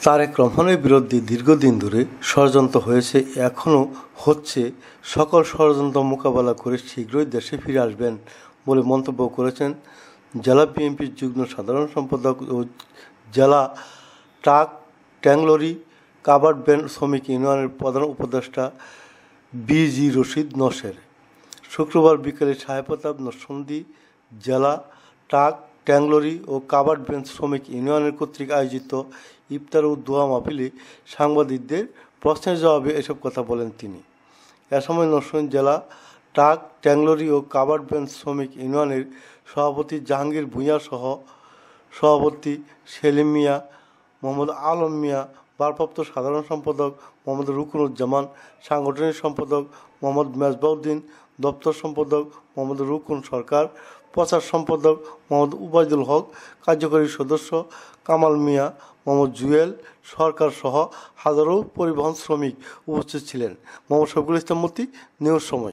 তারেক রহমানের বিরুদ্ধে দীর্ঘদিন ধরে ষড়যন্ত্র হয়েছে, এখনও হচ্ছে। সকল ষড়যন্ত্র মোকাবেলা করে শীঘ্রই দেশে ফিরে আসবেন বলে মন্তব্য করেছেন জেলা বিএনপির যুগ্ম সাধারণ সম্পাদক ও জেলা ট্রাক ট্যাংলরি কাভার্ড ভ্যান শ্রমিক ইউনিয়নের প্রধান উপদেষ্টা বিজি রশিদ নশের। শুক্রবার বিকেলে শাহপ্রতাপ নরসিংদী জেলা ট্রাক ট্যাংলরি ও কাভার্ড ভ্যান শ্রমিক ইউনিয়নের কর্তৃক আয়োজিত ইফতার ও দোয়া মাহফিলে সাংবাদিকদের প্রশ্নের জবাবে এসব কথা বলেন তিনি। এ সময় নরসিংদী জেলা ট্রাক ট্যাংলরি ও কাভার্ড ভ্যান শ্রমিক ইউনিয়নের সভাপতি জাহাঙ্গীর ভূঁইয়া সহ সভাপতি সেলিম মিয়া, মোহাম্মদ আলম মিয়া, ভারপ্রাপ্ত সাধারণ সম্পাদক মোহাম্মদ রুকনুজ্জামান, সাংগঠনিক সম্পাদক মোহাম্মদ মেজবাউদ্দিন, দপ্তর সম্পাদক মোহাম্মদ রুকন সরকার, প্রচার সম্পাদক মোহাম্মদ উবাইদুল হক, কার্যকরী সদস্য কামাল মিয়া, মোহাম্মদ জুয়েল সরকার সহ হাজারো পরিবহন শ্রমিক উপস্থিত ছিলেন। মোহাম্মদ শফিকুল ইসলাম মতি, নিউজ সময়।